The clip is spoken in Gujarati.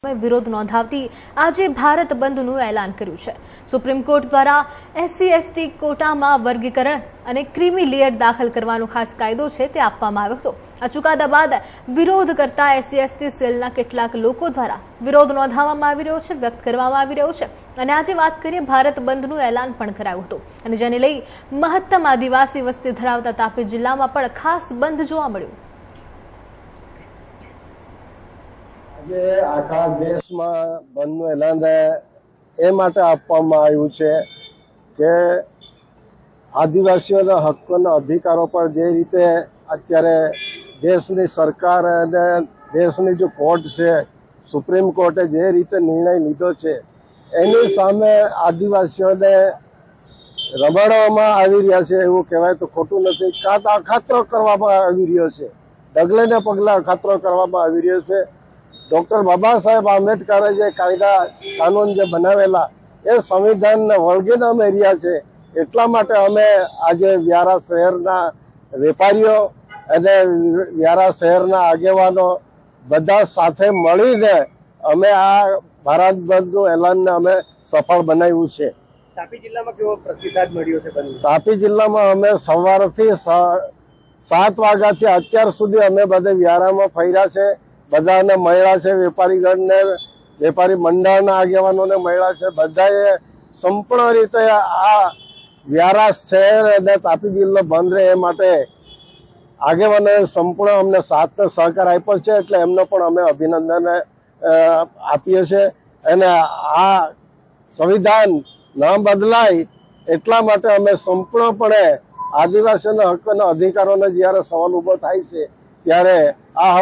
વિરોધ નોંધાવતી આજે ભારત બંધનું એલાન કર્યું છે। સુપ્રીમ કોર્ટ દ્વારા SC/ST કોટામાં વર્ગીકરણ અને ક્રીમી લેયર દાખલ કરવાનો ખાસ કાયદો છે તે આપવામાં આવ્યો હતો। આ ચુકાદા બાદ વિરોધ કરતા SC/ST સેલના કેટલાક લોકો દ્વારા વિરોધ નોંધાવવામાં આવી રહ્યો છે, વ્યક્ત કરવામાં આવી રહ્યો છે અને આજે વાત કરીએ ભારત બંધનું એલાન પણ કરાયું હતું અને જેને લઈ મહત્તમ આદિવાસી વસ્તી ધરાવતા તાપી જિલ્લામાં પણ ખાસ બંધ જોવા મળ્યું। આજે આખા દેશમાં બંધનું એલાન એ માટે આપવામાં આવ્યું છે કે આદિવાસીઓના હકોના અધિકારો પર જે રીતે અત્યારે દેશની સરકાર અને દેશની જે કોર્ટ છે, સુપ્રીમ કોર્ટે જે રીતે નિર્ણય લીધો છે એની સામે આદિવાસીઓને રમાડવામાં આવી રહ્યા છે એવું કહેવાય તો ખોટું નથી। અખાતરો કરવામાં આવી રહ્યો છે, ડગલે ને પગલે અખાતરો કરવામાં આવી રહ્યો છે। ડોક્ટર બાબા સાહેબ આંબેડકરે જે કાનૂન જે બનાવેલા એ સંવિધાનને વળગીને અમે રહ્યા છે। એટલા માટે અમે આજે વ્યારા શહેરના વેપારીઓ અને વ્યારા શહેરના આગેવાનો બધા સાથે મળીને અમે આ ભારત બંધનું એલાનને અમે સફળ બનાવ્યું છે। તાપી જિલ્લામાં કેવો પ્રતિસાદ મળ્યો છે? તાપી જિલ્લામાં અમે સવારથી 7 વાગ્યાથી અત્યાર સુધી અમે બધે વ્યારામાં ફર્યા છે, બધાને મળ્યા છે, વેપારીગણને, વેપારી મંડળના આગેવાનોને મળ્યા છે। બધાએ સંપૂર્ણ રીતે આ વ્યારા શહેર અને તાપી જિલ્લો બંધ રહે એ માટે આગેવાનોએ સંપૂર્ણ અમને સાથ સહકાર આપ્યો છે, એટલે એમનો પણ અમે અભિનંદન આપીએ છીએ। અને આ સંવિધાન ન બદલાય એટલા માટે અમે સંપૂર્ણપણે આદિવાસીઓના હકોના અધિકારોને જ્યારે સવાલ ઉભો થાય છે ત્યારે આ